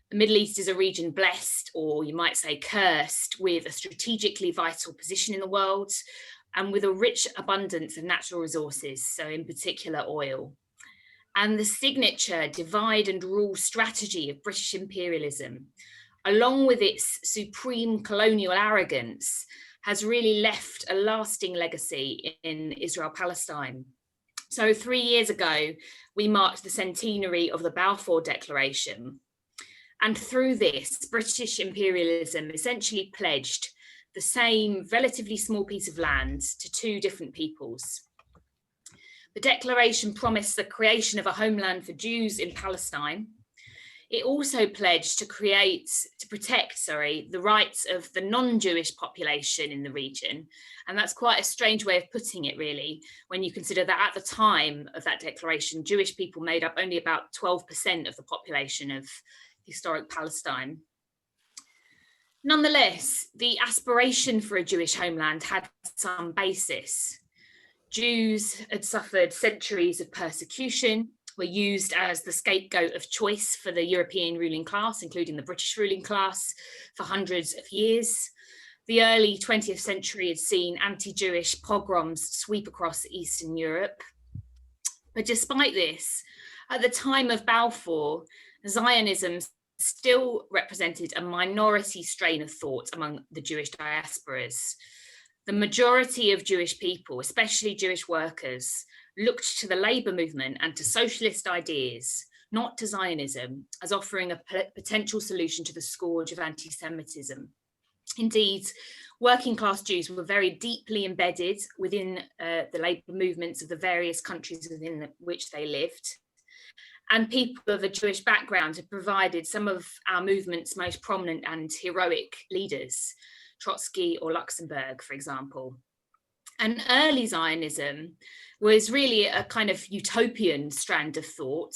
The Middle East is a region blessed, or you might say cursed, with a strategically vital position in the world and with a rich abundance of natural resources, so in particular oil. And the signature divide and rule strategy of British imperialism, along with its supreme colonial arrogance, has really left a lasting legacy in Israel-Palestine. So 3 years ago, we marked the centenary of the Balfour Declaration. And through this, British imperialism essentially pledged the same relatively small piece of land to two different peoples. The declaration promised the creation of a homeland for Jews in Palestine. It also pledged to protect the rights of the non-Jewish population in the region. And that's quite a strange way of putting it, really, when you consider that at the time of that declaration, Jewish people made up only about 12% of the population of historic Palestine. Nonetheless, the aspiration for a Jewish homeland had some basis. Jews had suffered centuries of persecution, were used as the scapegoat of choice for the European ruling class, including the British ruling class, for hundreds of years. The early 20th century had seen anti-Jewish pogroms sweep across Eastern Europe. But despite this, at the time of Balfour, Zionism still represented a minority strain of thought among the Jewish diasporas. The majority of Jewish people, especially Jewish workers, looked to the labour movement and to socialist ideas, not to Zionism, as offering a potential solution to the scourge of anti-Semitism. Indeed, working class Jews were very deeply embedded within the labour movements of the various countries within which they lived. And people of a Jewish background had provided some of our movement's most prominent and heroic leaders, Trotsky or Luxemburg, for example. And early Zionism was really a kind of utopian strand of thought.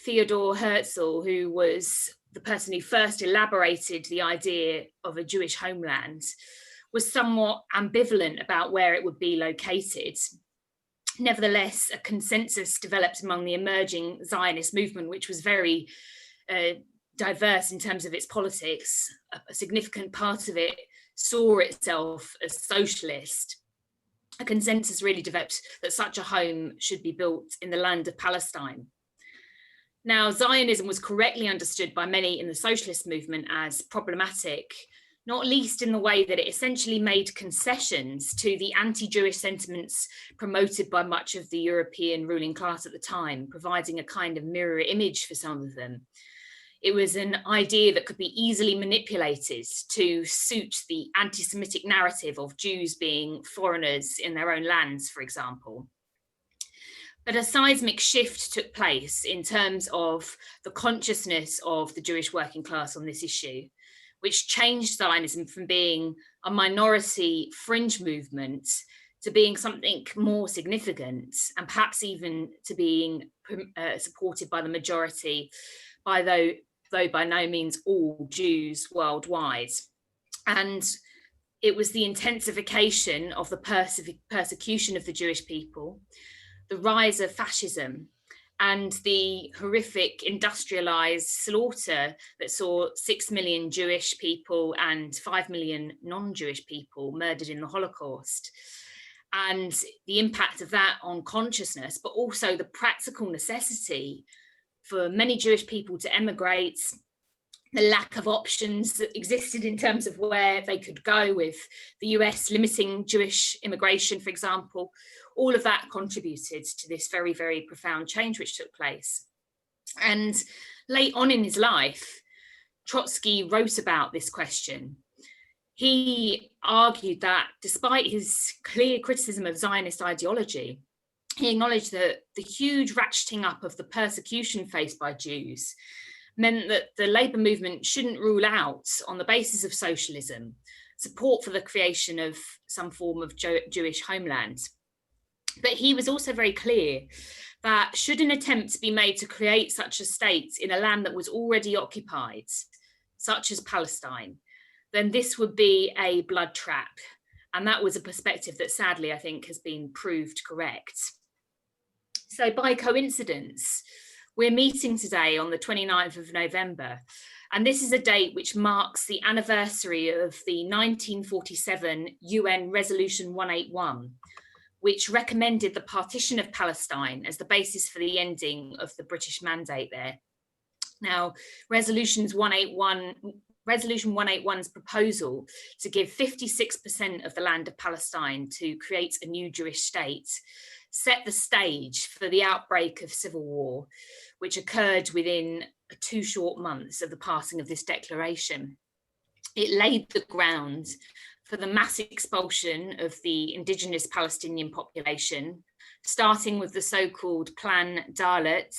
Theodor Herzl, who was the person who first elaborated the idea of a Jewish homeland, was somewhat ambivalent about where it would be located. Nevertheless, a consensus developed among the emerging Zionist movement, which was very diverse in terms of its politics. A significant part of it saw itself as socialist. A consensus really developed that such a home should be built in the land of Palestine. Now, Zionism was correctly understood by many in the socialist movement as problematic, not least in the way that it essentially made concessions to the anti-Jewish sentiments promoted by much of the European ruling class at the time, providing a kind of mirror image for some of them. It was an idea that could be easily manipulated to suit the anti-Semitic narrative of Jews being foreigners in their own lands, for example. But a seismic shift took place in terms of the consciousness of the Jewish working class on this issue, which changed Zionism from being a minority fringe movement to being something more significant, and perhaps even to being supported by the majority, though by no means all Jews worldwide. And it was the intensification of the persecution of the Jewish people, the rise of fascism, and the horrific industrialized slaughter that saw 6 million Jewish people and 5 million non-Jewish people murdered in the Holocaust. And the impact of that on consciousness, but also the practical necessity for many Jewish people to emigrate, the lack of options that existed in terms of where they could go, with the US limiting Jewish immigration, for example. All of that contributed to this very, very profound change which took place. And late on in his life, Trotsky wrote about this question. He argued that despite his clear criticism of Zionist ideology, he acknowledged that the huge ratcheting up of the persecution faced by Jews meant that the labour movement shouldn't rule out, on the basis of socialism, support for the creation of some form of Jewish homeland. But he was also very clear that should an attempt be made to create such a state in a land that was already occupied, such as Palestine, then this would be a blood trap. And that was a perspective that sadly, I think, has been proved correct. So by coincidence, We're meeting today on the 29th of November, and this is a date which marks the anniversary of the 1947 UN Resolution 181, which recommended the partition of Palestine as the basis for the ending of the British mandate there. Now, Resolution 181's proposal to give 56% of the land of Palestine to create a new Jewish state set the stage for the outbreak of civil war, which occurred within 2 short months of the passing of this declaration. It laid the ground for the mass expulsion of the indigenous Palestinian population, starting with the so-called Plan Dalet,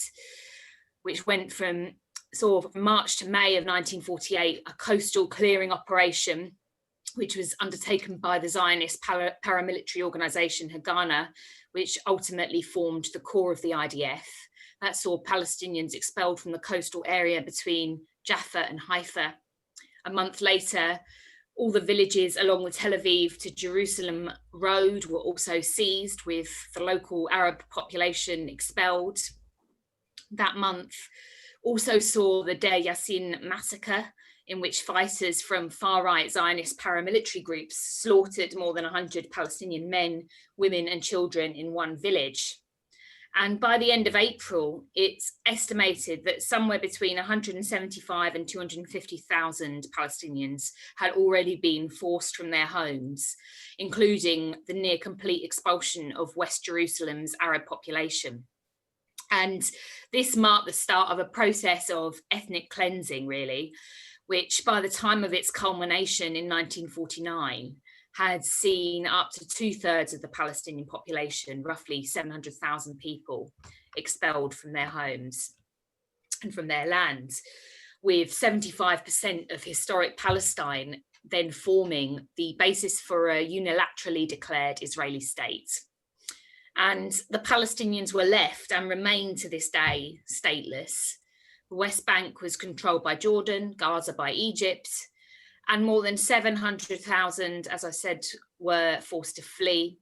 which went from sort of March to May of 1948, a coastal clearing operation, which was undertaken by the Zionist paramilitary organization Haganah, which ultimately formed the core of the IDF. That saw Palestinians expelled from the coastal area between Jaffa and Haifa. A month later, all the villages along the Tel Aviv to Jerusalem road were also seized, with the local Arab population expelled. That month also saw the Deir Yassin massacre, in which fighters from far-right Zionist paramilitary groups slaughtered more than 100 Palestinian men, women and children in one village. And by the end of April, it's estimated that somewhere between 175 and 250,000 Palestinians had already been forced from their homes, including the near complete expulsion of West Jerusalem's Arab population. And this marked the start of a process of ethnic cleansing, really, which by the time of its culmination in 1949 had seen up to 2/3 of the Palestinian population, roughly 700,000 people, expelled from their homes and from their lands, with 75% of historic Palestine then forming the basis for a unilaterally declared Israeli state. And the Palestinians were left and remain to this day stateless. The West Bank was controlled by Jordan, Gaza by Egypt, and more than 700,000, as I said, were forced to flee,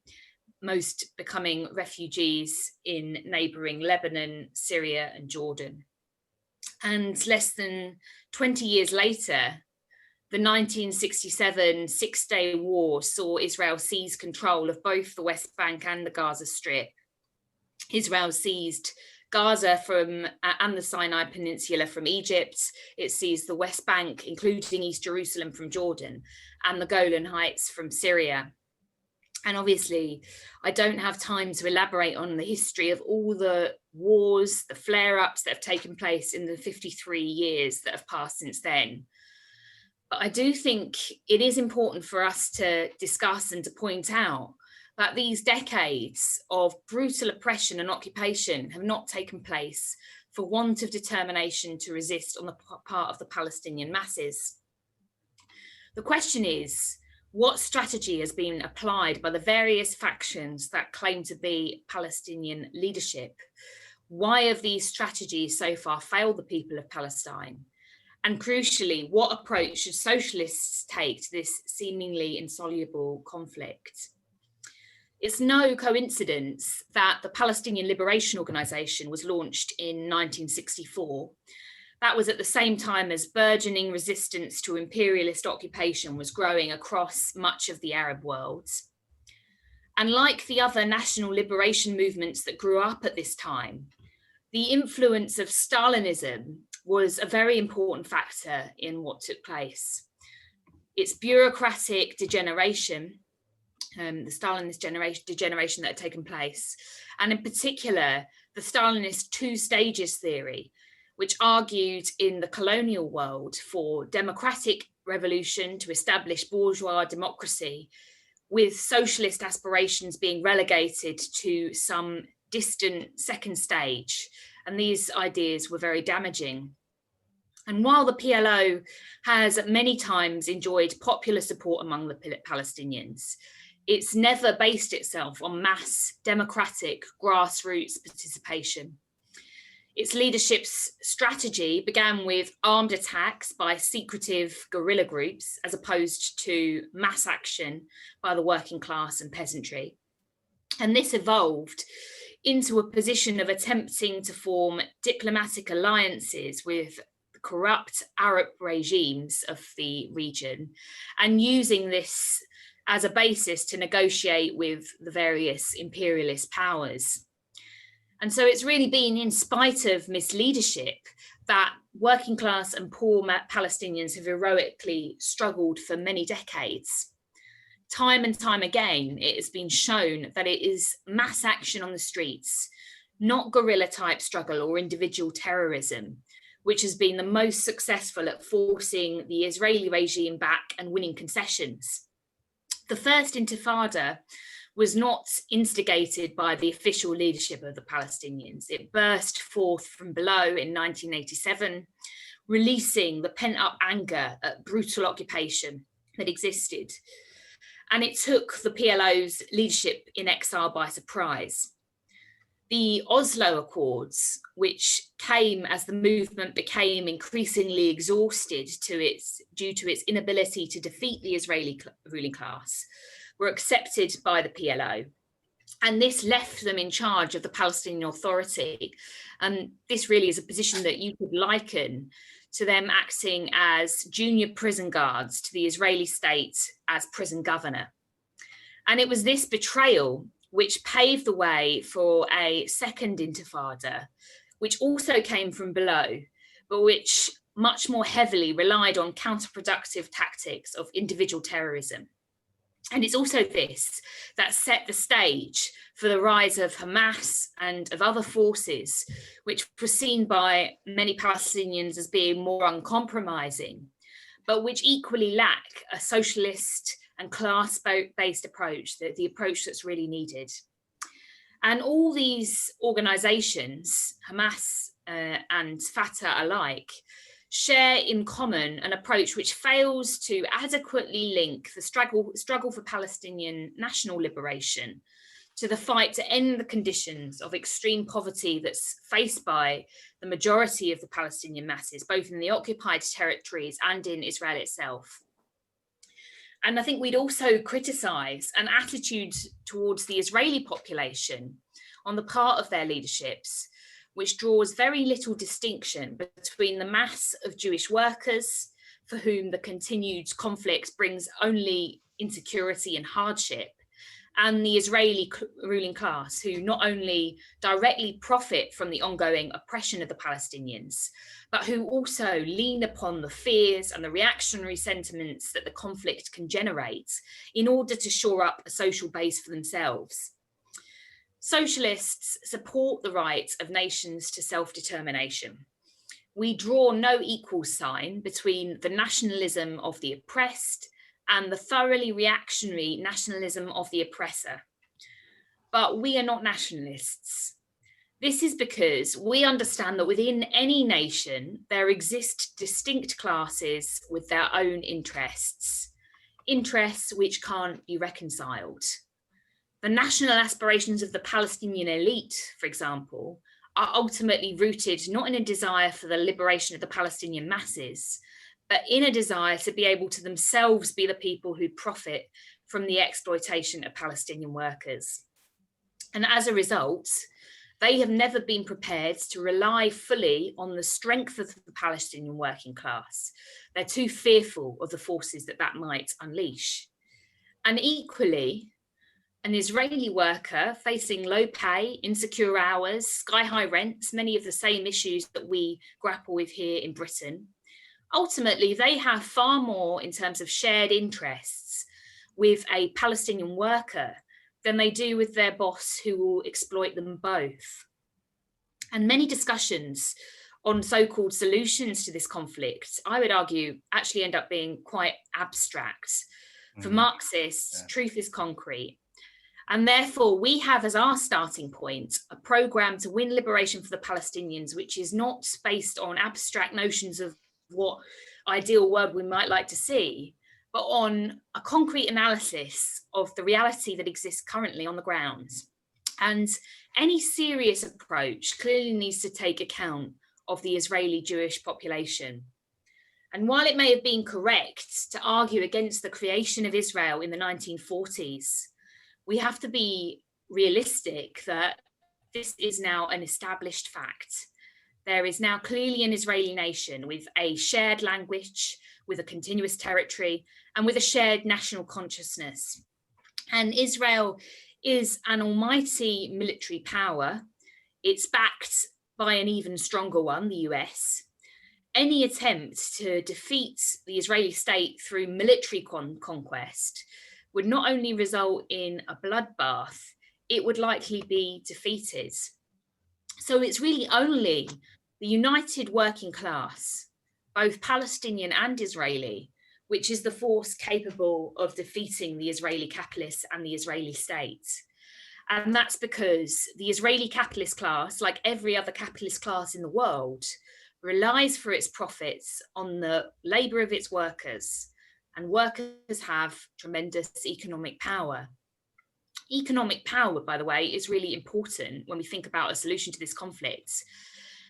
most becoming refugees in neighbouring Lebanon, Syria and Jordan. And less than 20 years later, the 1967 Six-Day War saw Israel seize control of both the West Bank and the Gaza Strip. Israel seized Gaza and the Sinai Peninsula from Egypt. It seized the West Bank, including East Jerusalem, from Jordan, and the Golan Heights from Syria. And obviously, I don't have time to elaborate on the history of all the wars, the flare-ups that have taken place in the 53 years that have passed since then. But I do think it is important for us to discuss and to point out that these decades of brutal oppression and occupation have not taken place for want of determination to resist on the part of the Palestinian masses. The question is, what strategy has been applied by the various factions that claim to be Palestinian leadership? Why have these strategies so far failed the people of Palestine? And crucially, what approach should socialists take to this seemingly insoluble conflict? It's no coincidence that the Palestinian Liberation Organization was launched in 1964. That was at the same time as burgeoning resistance to imperialist occupation was growing across much of the Arab world. And like the other national liberation movements that grew up at this time, the influence of Stalinism was a very important factor in what took place. Its bureaucratic degeneration, the Stalinist degeneration that had taken place, and in particular, the Stalinist 2 stages theory, which argued in the colonial world for democratic revolution to establish bourgeois democracy, with socialist aspirations being relegated to some distant second stage. And these ideas were very damaging. And while the PLO has many times enjoyed popular support among the Palestinians, it's never based itself on mass democratic grassroots participation. Its leadership's strategy began with armed attacks by secretive guerrilla groups, as opposed to mass action by the working class and peasantry. And this evolved into a position of attempting to form diplomatic alliances with corrupt Arab regimes of the region, and using this as a basis to negotiate with the various imperialist powers. And so it's really been in spite of misleadership that working class and poor Palestinians have heroically struggled for many decades. Time and time again, it has been shown that it is mass action on the streets, not guerrilla type struggle or individual terrorism, which has been the most successful at forcing the Israeli regime back and winning concessions. The first Intifada was not instigated by the official leadership of the Palestinians. It burst forth from below in 1987, releasing the pent-up anger at brutal occupation that existed. And it took the PLO's leadership in exile by surprise. The Oslo Accords, which came as the movement became increasingly exhausted due to its inability to defeat the Israeli ruling class, were accepted by the PLO. And this left them in charge of the Palestinian Authority. And this really is a position that you could liken to them acting as junior prison guards to the Israeli state as prison governor. And it was this betrayal which paved the way for a second Intifada, which also came from below, but which much more heavily relied on counterproductive tactics of individual terrorism. And it's also this that set the stage for the rise of Hamas and of other forces, which were seen by many Palestinians as being more uncompromising, but which equally lack a socialist and class-based approach, the approach that's really needed. And all these organizations, Hamas and Fatah alike, share in common an approach which fails to adequately link the struggle for Palestinian national liberation to the fight to end the conditions of extreme poverty that's faced by the majority of the Palestinian masses, both in the occupied territories and in Israel itself. And I think we'd also criticize an attitude towards the Israeli population on the part of their leaderships, which draws very little distinction between the mass of Jewish workers, for whom the continued conflict brings only insecurity and hardship, and the Israeli ruling class, who not only directly profit from the ongoing oppression of the Palestinians, but who also lean upon the fears and the reactionary sentiments that the conflict can generate in order to shore up a social base for themselves. Socialists support the right of nations to self-determination. We draw no equal sign between the nationalism of the oppressed and the thoroughly reactionary nationalism of the oppressor. But we are not nationalists. This is because we understand that within any nation, there exist distinct classes with their own interests which can't be reconciled. The national aspirations of the Palestinian elite, for example, are ultimately rooted not in a desire for the liberation of the Palestinian masses, but in a desire to be able to themselves be the people who profit from the exploitation of Palestinian workers. And as a result, they have never been prepared to rely fully on the strength of the Palestinian working class. They're too fearful of the forces that might unleash. And equally, an Israeli worker facing low pay, insecure hours, sky-high rents, many of the same issues that we grapple with here in Britain, ultimately they have far more in terms of shared interests with a Palestinian worker than they do with their boss who will exploit them both. And many discussions on so-called solutions to this conflict, I would argue, actually end up being quite abstract. For Marxists, truth is concrete. And therefore, we have as our starting point a programme to win liberation for the Palestinians, which is not based on abstract notions of what ideal world we might like to see, but on a concrete analysis of the reality that exists currently on the ground. And any serious approach clearly needs to take account of the Israeli Jewish population. And while it may have been correct to argue against the creation of Israel in the 1940s, we have to be realistic that this is now an established fact. There is now clearly an Israeli nation with a shared language, with a continuous territory, and with a shared national consciousness. And Israel is an almighty military power. It's backed by an even stronger one, the US. Any attempt to defeat the Israeli state through military conquest would not only result in a bloodbath, it would likely be defeated. So it's really only the united working class, both Palestinian and Israeli, which is the force capable of defeating the Israeli capitalists and the Israeli state. And that's because the Israeli capitalist class, like every other capitalist class in the world, relies for its profits on the labor of its workers, and workers have tremendous economic power. Economic power, by the way, is really important when we think about a solution to this conflict,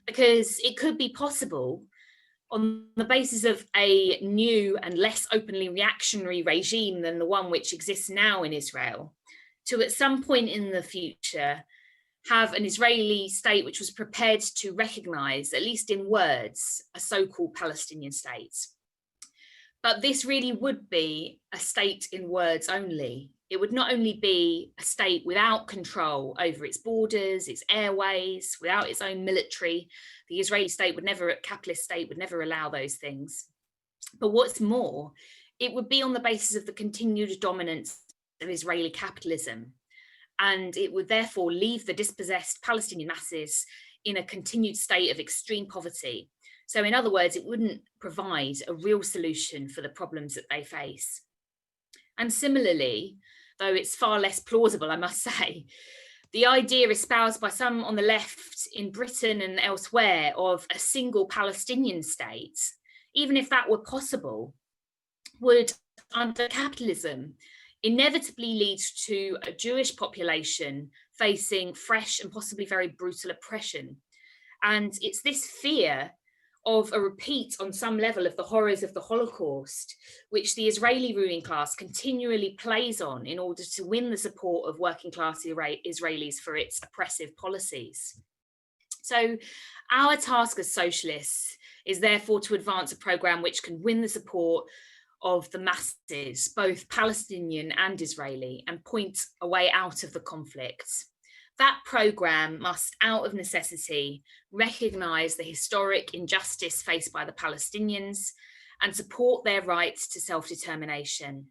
because it could be possible on the basis of a new and less openly reactionary regime than the one which exists now in Israel, to at some point in the future have an Israeli state which was prepared to recognize, at least in words, a so-called Palestinian state. But this really would be a state in words only. It would not only be a state without control over its borders, its airways, without its own military. The Israeli state would never, capitalist state would never allow those things. But what's more, it would be on the basis of the continued dominance of Israeli capitalism. And it would therefore leave the dispossessed Palestinian masses in a continued state of extreme poverty. So in other words, it wouldn't provide a real solution for the problems that they face. And similarly, though it's far less plausible, I must say, the idea espoused by some on the left in Britain and elsewhere of a single Palestinian state, even if that were possible, would, under capitalism, inevitably lead to a Jewish population facing fresh and possibly very brutal oppression. And it's this fear of a repeat on some level of the horrors of the Holocaust, which the Israeli ruling class continually plays on in order to win the support of working class Israelis for its oppressive policies. So our task as socialists is therefore to advance a programme which can win the support of the masses, both Palestinian and Israeli, and point a way out of the conflict. That programme must, out of necessity, recognise the historic injustice faced by the Palestinians and support their right to self-determination.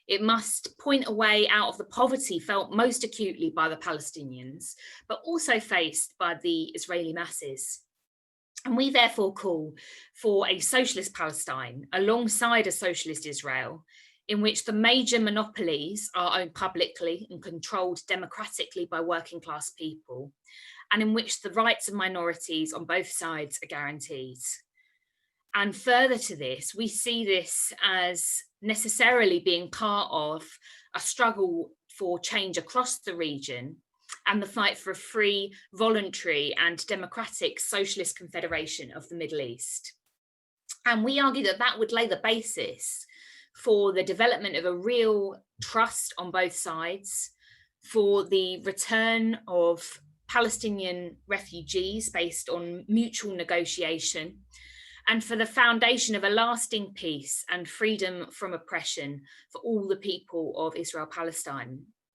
It must point a way out of the poverty felt most acutely by the Palestinians, but also faced by the Israeli masses. And we therefore call for a socialist Palestine alongside a socialist Israel, in which the major monopolies are owned publicly and controlled democratically by working class people, and in which the rights of minorities on both sides are guaranteed. And further to this, we see this as necessarily being part of a struggle for change across the region and the fight for a free, voluntary and democratic socialist confederation of the Middle East. And we argue that that would lay the basis for the development of a real trust on both sides, for the return of Palestinian refugees based on mutual negotiation, and for the foundation of a lasting peace and freedom from oppression for all the people of Israel-Palestine.